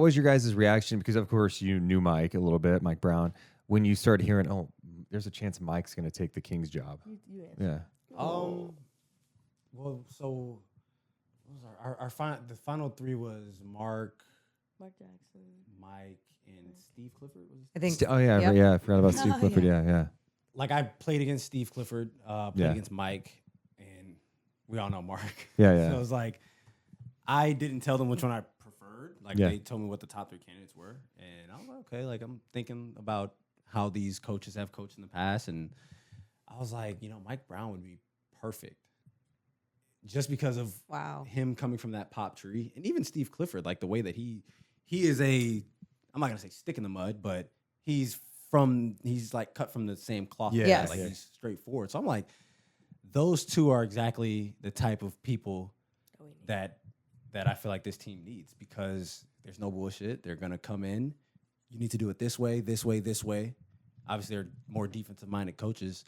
was your guys' reaction? Because of course you knew Mike a little bit, Mike Brown, when you started hearing, oh, there's a chance Mike's going to take the Kings job. You Yeah. Well, so what was the final three was Mark Jackson, Mike, and Steve Clifford. I think. I forgot about Steve Clifford. Yeah. Like I played against Steve Clifford, played against Mike, and we all know Mark. Yeah. So it was like I didn't tell them which one I preferred. Like they told me what the top three candidates were, and I was like, okay. Like I'm thinking about how these coaches have coached in the past, and I was like, Mike Brown would be perfect. Just because of him coming from that pop tree, and even Steve Clifford, like the way that he is I'm not gonna say stick in the mud, but he's like cut from the same cloth. Yes. Like he's straightforward. So I'm like, those two are exactly the type of people that I feel like this team needs, because there's no bullshit. They're gonna come in. You need to do it this way, this way, this way. Obviously, they're more defensive minded coaches,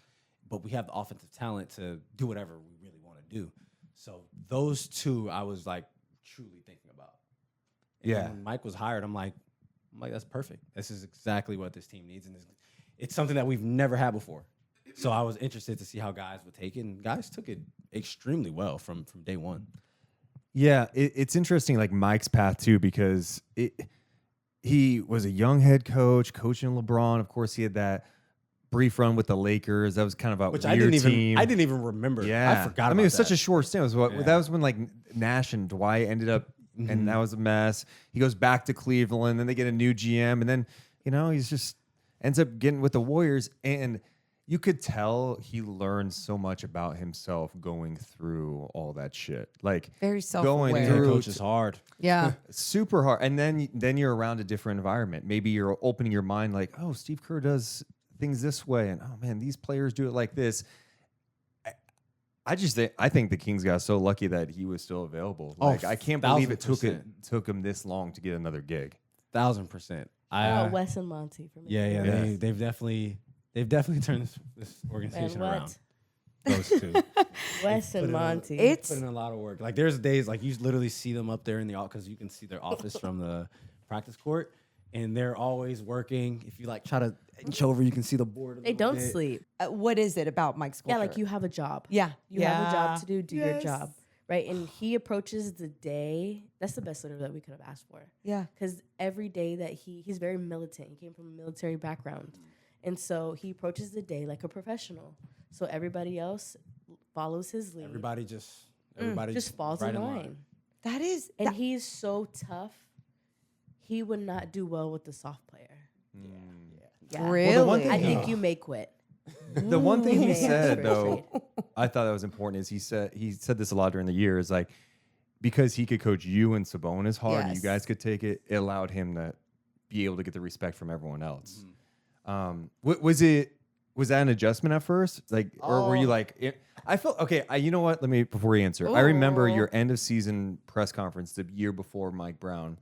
but we have the offensive talent to do whatever we really want to do. So those two, I was like truly thinking about. And when Mike was hired, I'm like, that's perfect. This is exactly what this team needs, and it's something that we've never had before. So I was interested to see how guys would take it, and guys took it extremely well from day one. Yeah, it's interesting, like Mike's path too, because he was a young head coach, coaching LeBron. Of course, he had that brief run with the Lakers. That was kind of a weird team. I didn't even remember. Yeah, I forgot. It was that. such a short stint. That was when like Nash and Dwight ended up, and that was a mess. He goes back to Cleveland, then they get a new GM, and then he's just ends up getting with the Warriors, and you could tell he learned so much about himself going through all that shit. Like very self-aware. Going through coach is hard. Yeah, super hard. And then you're around a different environment. Maybe you're opening your mind, like, oh, Steve Kerr does things this way, and oh man, these players do it like this. I think the Kings got so lucky that he was still available. Like I can't believe it took him this long to get another gig. 1000%. Wes and Monty for me. Yeah. They've definitely turned this organization around. Those two. Wes and Monty. It's put in a lot of work. Like there's days like you literally see them up there in the office, because you can see their office from the practice court, and they're always working. If you like try to inch over, you can see the board. They don't sleep. what is it about Mike's culture? Yeah, like you have a job. Yeah, You have a job to do your job. Right, and he approaches the day. That's the best leader that we could have asked for. Yeah, because every day that he's very militant. He came from a military background, and so he approaches the day like a professional. So everybody else follows his lead. Everybody just falls in line. That is, and he's so tough. He would not do well with the soft player. Yeah. Really? Well, the one thing I think you may quit. The one thing he Yeah. said though, I thought that was important, is he said this a lot during the year, is like, because he could coach you and Sabonis hard, and you guys could take it, it allowed him to be able to get the respect from everyone else. Was that an adjustment at first? Like, or were you like, I felt, okay, you know what? Before you answer, I remember your end of season press conference the year before Mike Brown,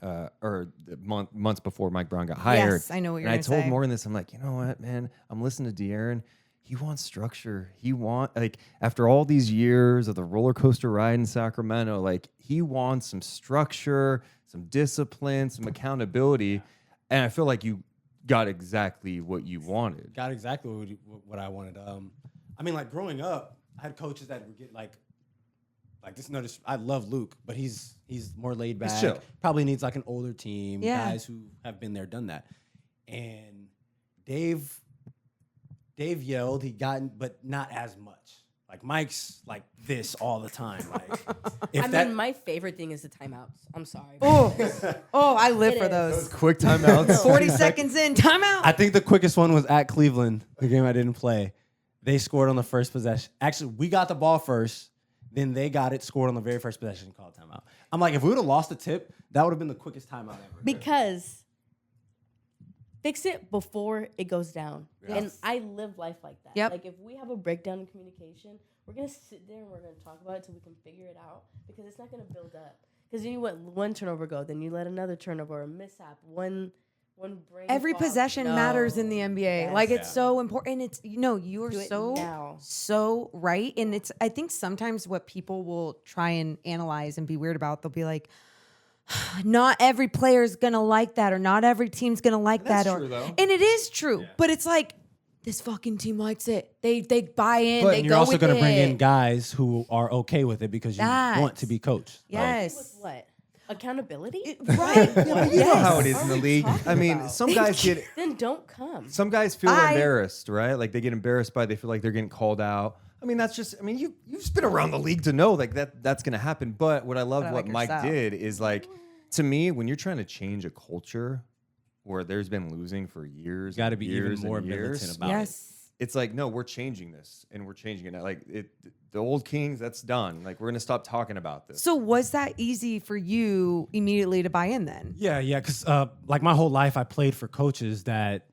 or the months before Mike Brown got hired. Yes, I know what you're And I going to say. told Morgan this, I'm like, you know what, man? I'm listening to De'Aaron. He wants structure. Like, after all these years of the roller coaster ride in Sacramento, like, he wants some structure, some discipline, some accountability. And I feel like you got exactly what you wanted. Got exactly what I wanted. I mean, like growing up, I had coaches that would get like this. Notice, I love Luke, but he's more laid back. He's chill. Probably needs like an older team, Yeah. guys who have been there, done that. And Dave yelled. He got, but not as much. Like Mike's like this all the time. Like, My favorite thing is the timeouts. I'm sorry. I live It for is. those. Quick timeouts. 40 seconds in, timeout. I think the quickest one was at Cleveland, the game I didn't play. They scored on the first possession. Actually, we got the ball first. Then they got it, scored on the very first possession, called timeout. I'm like, if we would have lost the tip, that would have been the quickest timeout ever. Because fix it before it goes down. Yes. And I live life like that. Yep. Like if we have a breakdown in communication, we're going to sit there and we're going to talk about it till we can figure it out, because it's not going to build up. Because then you let one turnover go, then you let another turnover, a mishap, one brain Every fog. possession matters in the NBA. Yes. Like, it's so important. It's, you are Do it so now. so right. And I think sometimes what people will try and analyze and be weird about, they'll be like, not every player's gonna like that, or not every team's gonna like That's that. true, though. And it is true, but it's like this fucking team likes it. They buy in. But They you're go also with going to bring it. in guys who are okay with it because you want to be coached. Yes. With what? Accountability? Right. You know how it is What in are the we league. talking I mean, about? some guys get Then don't come. some guys feel Bye. embarrassed, right? Like they get embarrassed they feel like they're getting called out. I mean, that's just. I mean, you've been around the league to know like that's gonna happen. But what I love But I what like Mike yourself. did is like, to me, when you're trying to change a culture where there's been losing for years, You got to and be years even more and years, militant about it. Yes. it's like, no, we're changing this and we're changing it now. Like the old Kings, that's done. Like we're gonna stop talking about this. So was that easy for you immediately to buy in then? Yeah, because like my whole life, I played for coaches that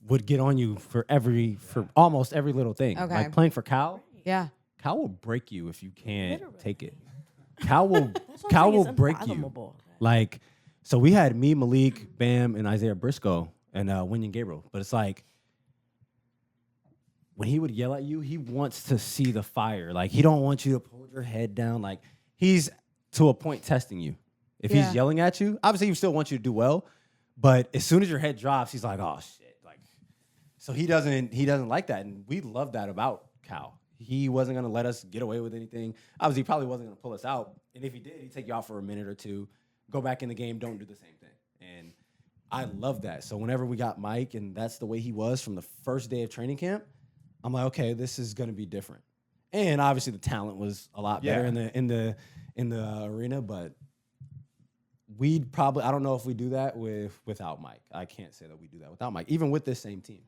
would get on you for almost every little thing. Okay. Like playing for Cal, Yeah. Cal will break you if you can't Literally. take it. Cal will That's what I'm Cal saying, will it's break you. unfathomable. Like, so we had me, Malik, Bam, and Isaiah Briscoe and Winion Gabriel. But it's like when he would yell at you, he wants to see the fire. Like he don't want you to hold your head down. Like he's to a point testing you. If Yeah. he's yelling at you, obviously he still wants you to do well. But as soon as your head drops, he's like, oh shit. Like, so he doesn't like that. And we love that about Cal. He wasn't gonna let us get away with anything. Obviously, he probably wasn't gonna pull us out. And if he did, he'd take you out for a minute or two, go back in the game, don't do the same thing. And I love that. So whenever we got Mike, and that's the way he was from the first day of training camp, I'm like, okay, this is gonna be different. And obviously, the talent was a lot better in the arena, but we'd probably, I don't know if we do that without Mike. I can't say that we do that without Mike, even with this same team.